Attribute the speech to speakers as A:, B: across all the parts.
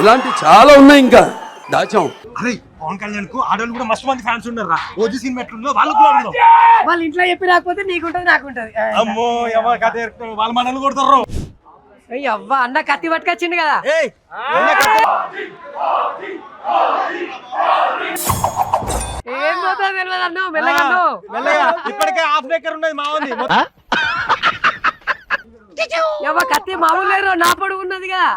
A: ఇలాంటి చాలా ఉన్నాయి ఇంకా దాచాం.
B: అరే పవన్ కళ్యాణ్ కు ఆడవాళ్ళు కూడా మస్తు మంది ఫ్యాన్స్ ఉన్నారా. ఓజీ సినిమా ఎట్లుందో వాళ్ళు కూడా ఉన్నారు.
C: వాళ్ళ ఇంట్లో చెప్పి రాకపోతే నీకుంటది నాకుంటది.
B: అమ్మో ఎవరు కథ వాళ్ళ మనల్ని కొడతారు.
C: అవ్వా అన్న కత్తి పట్టుకొచ్చిండు కదా. ఏం పోతా తెలియదు అన్నావు మెల్లగా.
B: ఇప్పటికే హాఫ్ డేకర్ ఉన్నది మా ఉంది.
C: కత్తి మామూలు లేరు నా పొడుగు ఉన్నది కదా.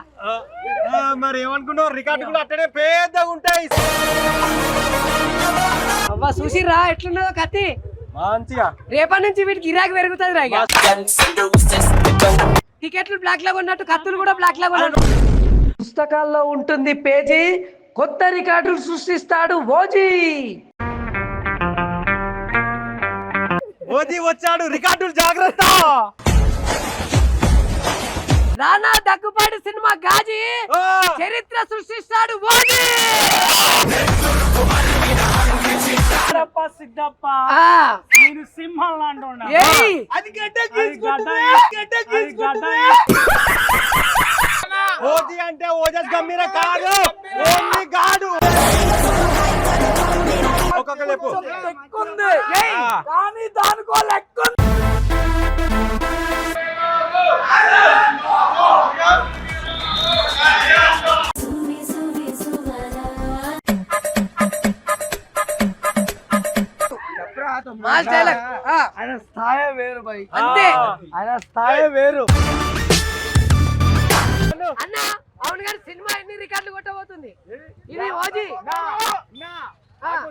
B: మరి ఏమనుకున్నావు రికార్డు కూడా అట్టనే పెద్దగా ఉంటాయి.
C: అవ్వా చూసిర్రా ఎట్లున్నదో కత్తి
B: మంచిగా.
C: రేపటి నుంచి వీటికి గిరాకీ పెరుగుతుంది రా. టికెట్లు బ్లాక్ లాగా ఉన్నట్టు కత్తులు కూడా బ్లాక్ లాగా ఉన్నట్టు. పుస్తకాల్లో ఉంటుంది పేజీ, కొత్త రికార్డులు సృష్టిస్తాడు ఓజీ.
B: ఓజీ వచ్చాడు, రికార్డులు జాగ్రత్త.
C: రానా దగ్గుపాటి సినిమా గాజీ చరిత్ర సృష్టిస్తాడు ఓజీ.
D: సిద్ధప్ప నేను సింహం అంటున్నా.
B: ఓజీ అంటే ఓజస్ గంభీర కాదు, ఓన్లీ గాడు. ఒక్కొక్క లేపు
C: కానీ దానికో లెక్క.
D: ఆయన స్థాయి వేరు భయ్,
C: అంతే
D: ఆయన స్థాయి వేరు.
C: అన్న అవును గారు సినిమా ఎన్ని రికార్డులు కొట్టబోతుంది ఇది ఓజీ.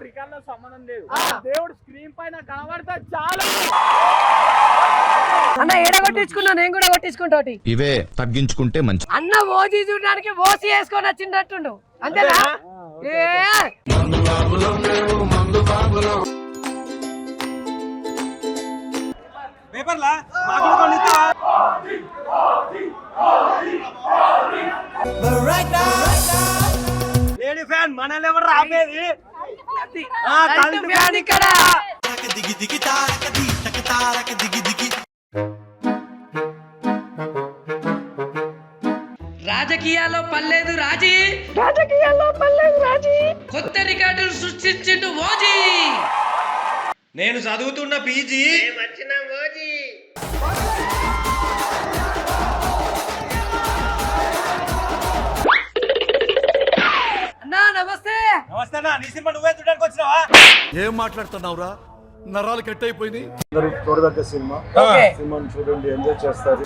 D: రికార్డులో సంబంధం లేదు, దేవుడు స్క్రీన్ పైన కనబడతా చాలా.
C: అన్న ఏడ కొట్టించుకున్నా నేను కూడా కొట్టించుకుంటా.
E: ఇవే తగ్గించుకుంటే మంచి.
C: అన్న ఓజీ చూడడానికి ఓసి వేసుకొని వచ్చిండట్టుండు అంతేనా.
B: పేపర్లా లేడీ ఫ్యాన్ మనల్ని ఎవరు రాబేది.
C: రాజకీయాల్లో పర్లేదు రాజీ, కొత్త రికార్డులు సృష్టించిండు ఓజీ.
B: నేను చదువుతున్న పీజీ
C: అన్నా నమస్తే.
B: నమస్తే అన్న, నీ సినిమా నువ్వే చూడడానికి వచ్చినావా?
F: ఏం మాట్లాడుతున్నావురా, నరాలు కట్ అయిపోయింది.
G: చూడదగ్గ సినిమా, సినిమాని చూడండి, ఎంజాయ్ చేస్తారు.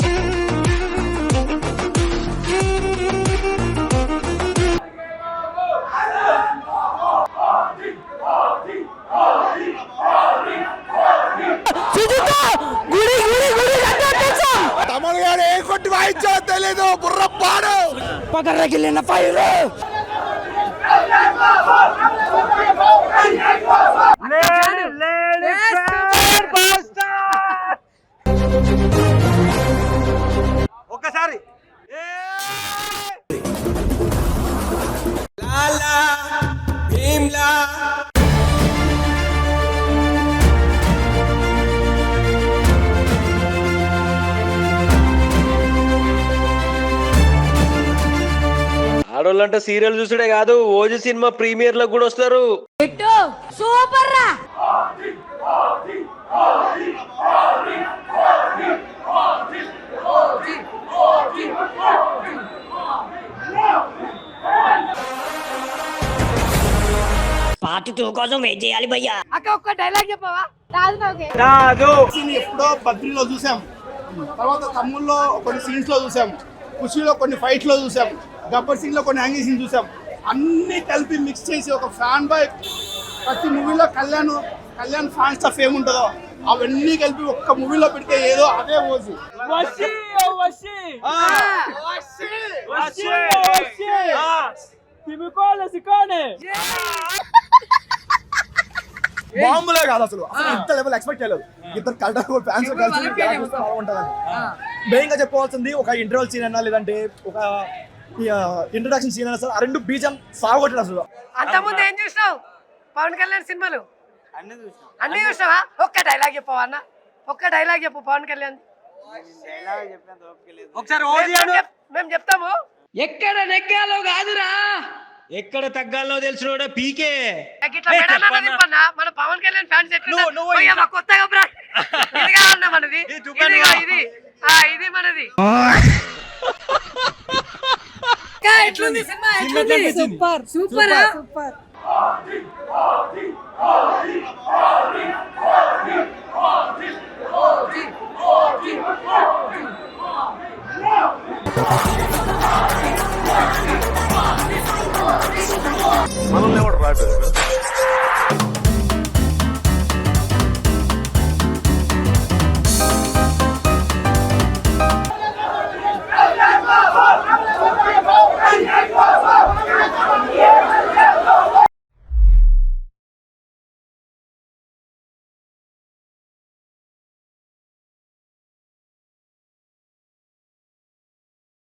F: తమలుగాడు ఏ కొట్టి వాయించో తెలీదు, బుర్ర పాడు
C: పగరగిలిన ఫైర్.
B: ఒక్కసారి
H: ఆడోళ్ళంటే సీరియల్ చూసుడే కాదు, ఓజీ సినిమా ప్రీమియర్ లో కూడా వస్తారు.
C: సూపర్ రా.
I: పార్ట్ 2 కోసం వెయిట్ చేయాలి భయ్యా.
C: అక్క ఒక్క డైలాగ్ చెప్పవా?
B: రాదు.
G: ఎప్పుడో బద్రీలో చూసాం, తర్వాత తమ్ముల్లో కొన్ని సీన్స్ లో చూసాం, ఖుషీలో కొన్ని ఫైట్ లో చూసాం, గబ్బర్ సింగ్ లో కొన్ని యాంగిల్ సీన్స్ చూసాం. అన్ని కలిపి మిక్స్ చేసి ఒక ఫ్యాన్ బాయ్ ప్రతి మూవీలో కళ్యాణ్ ఫ్యాన్ స్టఫ్ ఏముంటుందో అవన్నీ కలిపి ఒక్క మూవీలో పెడితే ఏదో అదే ఓజీ. బాంబులే కాదు అసలు, ఇంత లెవెల్ ఎక్స్పెక్ట్ చేయలేదు. ఇద్దరు కలర్ ఫ్యాన్స్ కలిసి బాగుంటుంది. మెయిన్ గా చెప్పవలసింది ఒక ఇంటర్వల్ సీన్ అన్నా లేదంటే ఒక ఇంట్రొడక్షన్ సీన్ అయినా సార్, ఆ రెండు బీజం సాగొట్టాడు అసలు.
C: అంతకుముందు ఏం చూసినావు పవన్ కళ్యాణ్ సినిమాలు? అన్ని చూసినావా? ఒక్క డైలాగ్ చెప్పవా అన్న, ఒక్క డైలాగ్ చెప్పు పవన్ కళ్యాణ్.
B: ఒకసారి ఓజీ అను.
C: మేము చెప్తాము, ఎక్కడ నెగ్గాలో కాదురా,
H: ఎక్కడ తగ్గాలో తెలిసిన పీకే.
C: ఇట్లా మెడలో తిప్పన్నా, మన పవన్ కళ్యాణ్ ఫ్యాన్స్ ఎట్లా కొత్తగా బ్రాండ్ ఇదిగా అన్న మనది, ఇదిగో ఇది ఇది మనది. ఎట్లుంది సినిమా? ఎట్లుంది? Super super super.
F: మనల్ని ఎవడు రాడు